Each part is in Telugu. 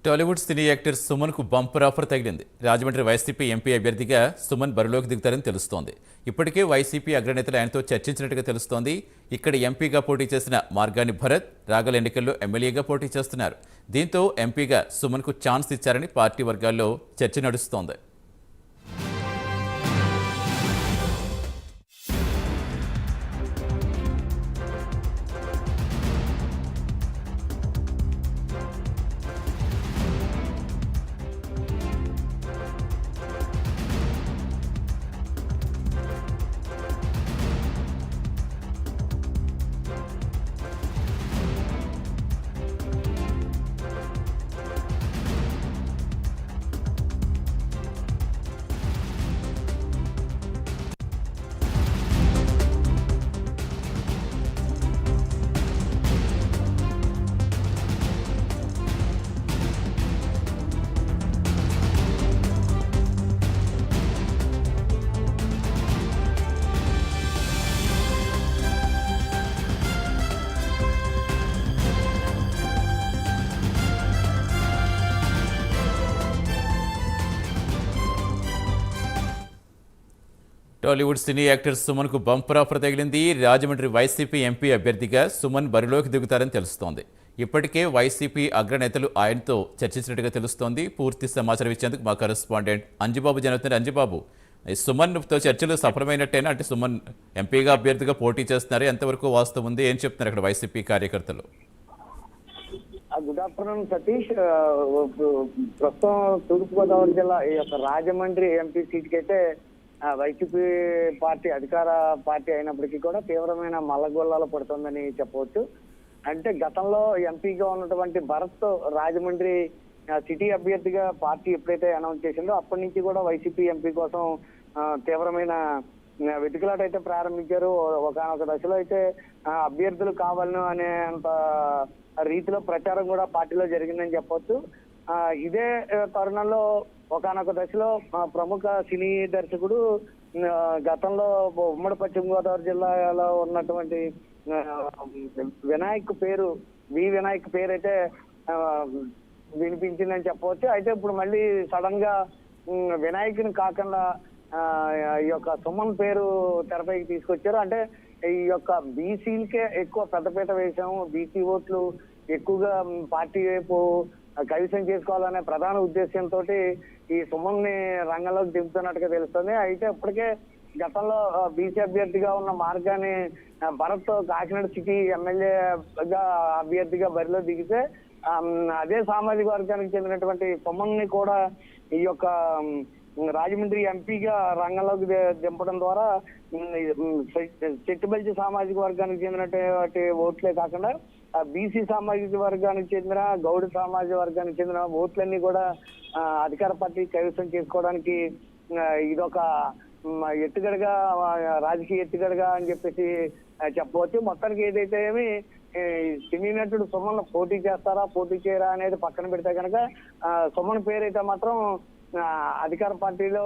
టాలీవుడ్ సినీ యాక్టర్ సుమన్ కు బంపర్ ఆఫర్ తగిలింది. రాజమండ్రి వైసీపీ ఎంపీ అభ్యర్థిగా సుమన్ బరిలోకి దిగుతారని తెలుస్తోంది. ఇప్పటికే వైసీపీ అగ్రనేతలు ఆయనతో చర్చించినట్టుగా తెలుస్తోంది. ఇక్కడ ఎంపీగా పోటీ చేసిన మార్గాని భరత్ రాగల ఎన్నికల్లో ఎమ్మెల్యేగా పోటీ చేస్తున్నారు. దీంతో ఎంపీగా సుమన్ కు ఛాన్స్ ఇచ్చారని పార్టీ వర్గాల్లో చర్చ నడుస్తోంది. టాలీవుడ్ సినీ యాక్టర్ సుమన్ కు బంపర్ ఆఫర్ తగిలింది. రాజమండ్రి వైసీపీ ఎంపీ అభ్యర్థిగా సుమన్ బరిలోకి దిగుతారని తెలుస్తోంది. ఇప్పటికే వైసీపీ అగ్రనేతలు ఆయనతో చర్చించినట్టుగా తెలుస్తోంది. పూర్తి సమాచారం ఇచ్చేందుకు మా కరెస్పాండెంట్ అంజుబాబు జరుగుతున్నారు. అంజుబాబు, సుమన్తో చర్చలు సఫలమైనట్టేనా? అంటే సుమన్ ఎంపీగా అభ్యర్థిగా పోటీ చేస్తున్నారు, ఎంతవరకు వాస్తవం ఉంది, ఏం చెప్తున్నారు అక్కడ వైసీపీ కార్యకర్తలు? Good afternoon Satish. ప్రస్తుతం తూర్పుగోదావరి జిల్లా ఈ యొక్క రాజమండ్రి ఎంపీ సీట్కి అయితే వైసీపీ పార్టీ అధికార పార్టీ అయినప్పటికీ కూడా తీవ్రమైన మల్లగొల్లాలు పడుతుందని చెప్పవచ్చు. అంటే గతంలో ఎంపీగా ఉన్నటువంటి భరత్ రాజమండ్రి సిటీ అభ్యర్థిగా పార్టీ ఎప్పుడైతే అనౌన్స్ చేసిందో అప్పటి నుంచి కూడా వైసీపీ ఎంపీ కోసం తీవ్రమైన వెతుకులాట అయితే ప్రారంభించారు. ఒకనొక దశలో అయితే అభ్యర్థులు కావాలను అనేంత రీతిలో ప్రచారం కూడా పార్టీలో జరిగిందని చెప్పొచ్చు. ఇదే తరుణంలో ఒకనొక దశలో ప్రముఖ సినీ దర్శకుడు గతంలో ఉమ్మడి పశ్చిమ గోదావరి జిల్లాలో ఉన్నటువంటి వినాయక్ పేరు వినాయక్ పేరు అయితే వినిపించిందని చెప్పవచ్చు. అయితే ఇప్పుడు మళ్ళీ సడన్ గా వినాయకుని కాకుండా ఈ యొక్క సుమన్ పేరు తెరపైకి తీసుకొచ్చారు. అంటే ఈ యొక్క బీసీలకే ఎక్కువ పెద్దపీట వేశాము, బీసీ ఓట్లు ఎక్కువగా పార్టీ వైపు కైవసం చేసుకోవాలనే ప్రధాన ఉద్దేశంతో ఈ సుమన్ ని రంగంలోకి దింపుతున్నట్టుగా తెలుస్తుంది. అయితే ఇప్పటికే గతంలో బీసీ అభ్యర్థిగా ఉన్న మార్గాన్ని భరత్ కాకినాడ సిటీ ఎమ్మెల్యేగా అభ్యర్థిగా బరిలో దిగితే అదే సామాజిక వర్గానికి చెందినటువంటి సుమన్ ని కూడా ఈ యొక్క రాజమండ్రి ఎంపీగా రంగంలోకి దింపడం ద్వారా చెట్టుబల్చి సామాజిక వర్గానికి చెందినటువంటి ఓట్లే కాకుండా బీసీ సామాజిక వర్గానికి చెందిన గౌడ సామాజిక వర్గానికి చెందిన ఓట్లన్నీ కూడా అధికార పార్టీ కైవసం చేసుకోవడానికి ఇదొక ఎత్తుగడగా రాజకీయ ఎత్తుగడగా అని చెప్పేసి చెప్పవచ్చు. మొత్తానికి ఏదైతే ఏమి సినీ నటుడు సుమన్ పోటీ చేస్తారా పోటీ చేయరా అనేది పక్కన పెడితే కనుక సుమన్ పేరు అయితే మాత్రం అధికార పార్టీలో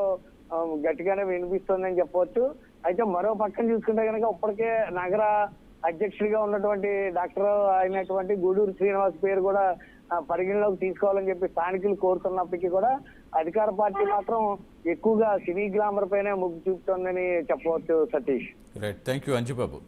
గట్టిగానే వినిపిస్తుందని చెప్పవచ్చు. అయితే మరో పక్కన చూసుకుంటే కనుక ఇప్పటికే నగర అధ్యక్షుడిగా ఉన్నటువంటి డాక్టర్ అయినటువంటి గూడూరు శ్రీనివాస్ పేరు కూడా పరిగణలోకి తీసుకోవాలని చెప్పి స్థానికులు కోరుతున్నప్పటికీ కూడా అధికార పార్టీ మాత్రం ఎక్కువగా సినీ గ్లామర్ పైనే మొగ్గు చూపుతోందని చెప్పవచ్చు. Satish, thank you Anjubabu.